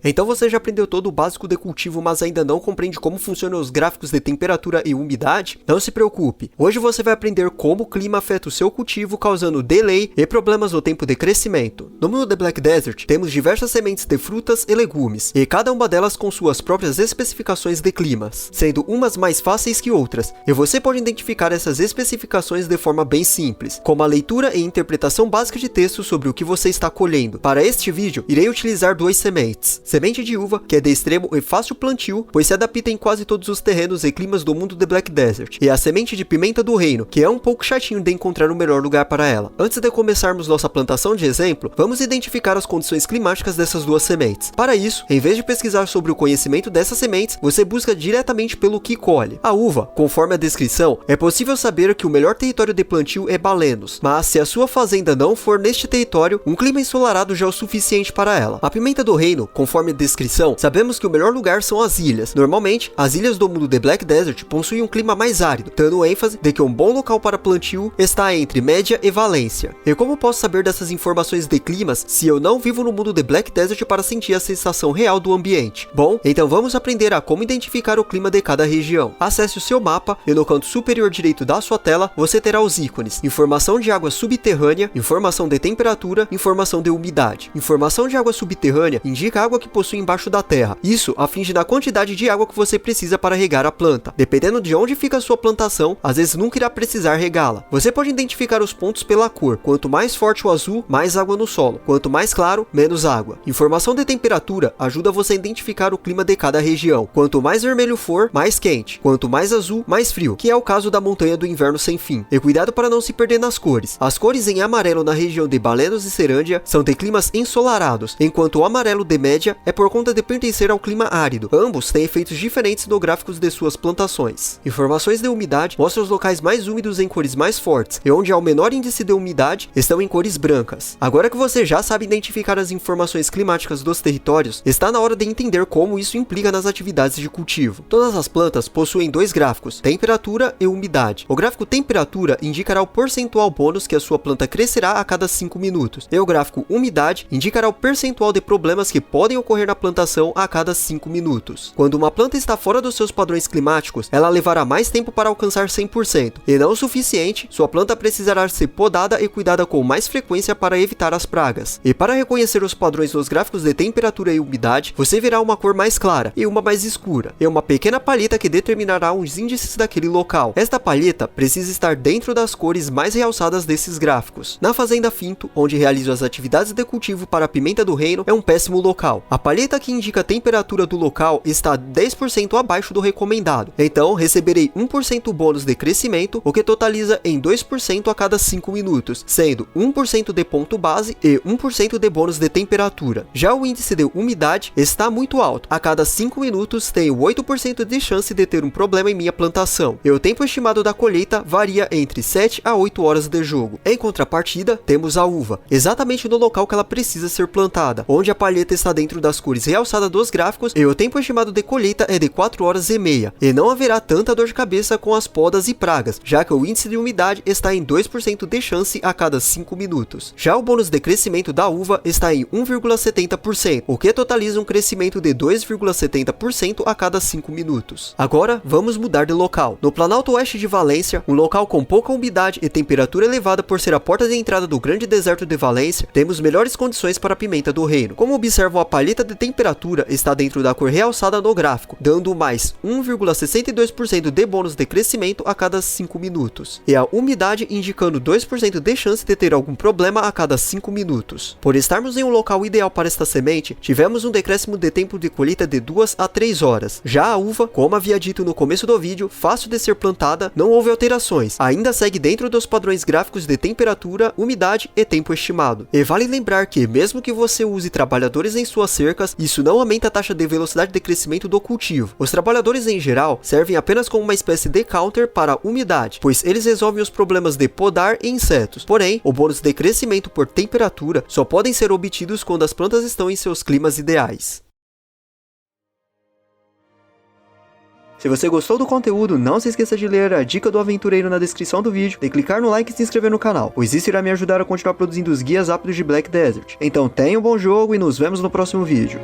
Então você já aprendeu todo o básico de cultivo, mas ainda não compreende como funcionam os gráficos de temperatura e umidade? Não se preocupe, hoje você vai aprender como o clima afeta o seu cultivo, causando delay e problemas no tempo de crescimento. No mundo de Black Desert, temos diversas sementes de frutas e legumes, e cada uma delas com suas próprias especificações de climas, sendo umas mais fáceis que outras, e você pode identificar essas especificações de forma bem simples, como a leitura e interpretação básica de texto sobre o que você está colhendo. Para este vídeo, irei utilizar duas sementes. Semente de uva, que é de extremo e fácil plantio, pois se adapta em quase todos os terrenos e climas do mundo de Black Desert. E a semente de pimenta do reino, que é um pouco chatinho de encontrar o melhor lugar para ela. Antes de começarmos nossa plantação de exemplo, vamos identificar as condições climáticas dessas duas sementes. Para isso, em vez de pesquisar sobre o conhecimento dessas sementes, você busca diretamente pelo que colhe. A uva, conforme a descrição, é possível saber que o melhor território de plantio é Balenos, mas se a sua fazenda não for neste território, um clima ensolarado já é o suficiente para ela. A pimenta do reino, conforme a descrição, sabemos que o melhor lugar são as ilhas. Normalmente, as ilhas do mundo de Black Desert possuem um clima mais árido, dando ênfase de que um bom local para plantio está entre Média e Valência. E como posso saber dessas informações de climas se eu não vivo no mundo de Black Desert para sentir a sensação real do ambiente? Bom, então vamos aprender a como identificar o clima de cada região. Acesse o seu mapa e no canto superior direito da sua tela você terá os ícones: informação de água subterrânea, informação de temperatura, informação de umidade. Informação de água subterrânea indica a água que possui embaixo da terra. Isso aflige na quantidade de água que você precisa para regar a planta. Dependendo de onde fica a sua plantação, às vezes nunca irá precisar regá-la. Você pode identificar os pontos pela cor. Quanto mais forte o azul, mais água no solo. Quanto mais claro, menos água. Informação de temperatura ajuda você a identificar o clima de cada região. Quanto mais vermelho for, mais quente. Quanto mais azul, mais frio, que é o caso da montanha do inverno sem fim. E cuidado para não se perder nas cores. As cores em amarelo na região de Balenos e Cerândia são de climas ensolarados, enquanto o amarelo de Média é por conta de pertencer ao clima árido. Ambos têm efeitos diferentes no gráficos de suas plantações. Informações de umidade mostram os locais mais úmidos em cores mais fortes, e onde há o menor índice de umidade estão em cores brancas. Agora que você já sabe identificar as informações climáticas dos territórios, está na hora de entender como isso implica nas atividades de cultivo. Todas as plantas possuem dois gráficos, temperatura e umidade. O gráfico temperatura indicará o percentual bônus que a sua planta crescerá a cada 5 minutos, e o gráfico umidade indicará o percentual de problemas que podem ocorrer na plantação a cada 5 minutos. Quando uma planta está fora dos seus padrões climáticos, ela levará mais tempo para alcançar 100%, e não o suficiente, sua planta precisará ser podada e cuidada com mais frequência para evitar as pragas. E para reconhecer os padrões nos gráficos de temperatura e umidade, você verá uma cor mais clara e uma mais escura, e uma pequena palheta que determinará os índices daquele local. Esta palheta precisa estar dentro das cores mais realçadas desses gráficos. Na fazenda Finto, onde realizo as atividades de cultivo para a pimenta do reino, é um péssimo local. A palheta que indica a temperatura do local está 10% abaixo do recomendado, então receberei 1% bônus de crescimento, o que totaliza em 2% a cada 5 minutos, sendo 1% de ponto base e 1% de bônus de temperatura. Já o índice de umidade está muito alto, a cada 5 minutos tenho 8% de chance de ter um problema em minha plantação, e o tempo estimado da colheita varia entre 7 a 8 horas de jogo. Em contrapartida, temos a uva, exatamente no local que ela precisa ser plantada, onde a palheta está dentro das cores realçadas dos gráficos e o tempo estimado de colheita é de 4 horas e meia, e não haverá tanta dor de cabeça com as podas e pragas, já que o índice de umidade está em 2% de chance a cada 5 minutos. Já o bônus de crescimento da uva está em 1,70%, o que totaliza um crescimento de 2,70% a cada 5 minutos. Agora, vamos mudar de local. No Planalto Oeste de Valência, um local com pouca umidade e temperatura elevada por ser a porta de entrada do grande deserto de Valência, temos melhores condições para a pimenta do reino. Como observam, a palheta de temperatura está dentro da cor realçada no gráfico, dando mais 1,62% de bônus de crescimento a cada 5 minutos, e a umidade indicando 2% de chance de ter algum problema a cada 5 minutos. Por estarmos em um local ideal para esta semente, tivemos um decréscimo de tempo de colheita de 2 a 3 horas. Já a uva, como havia dito no começo do vídeo, fácil de ser plantada, não houve alterações, ainda segue dentro dos padrões gráficos de temperatura, umidade e tempo estimado. E vale lembrar que, mesmo que você use trabalhadores em suas cercas, isso não aumenta a taxa de velocidade de crescimento do cultivo. Os trabalhadores em geral servem apenas como uma espécie de counter para a umidade, pois eles resolvem os problemas de podar e insetos. Porém, o bônus de crescimento por temperatura só podem ser obtidos quando as plantas estão em seus climas ideais. Se você gostou do conteúdo, não se esqueça de ler a dica do aventureiro na descrição do vídeo, de clicar no like e se inscrever no canal, pois isso irá me ajudar a continuar produzindo os guias rápidos de Black Desert. Então tenha um bom jogo e nos vemos no próximo vídeo.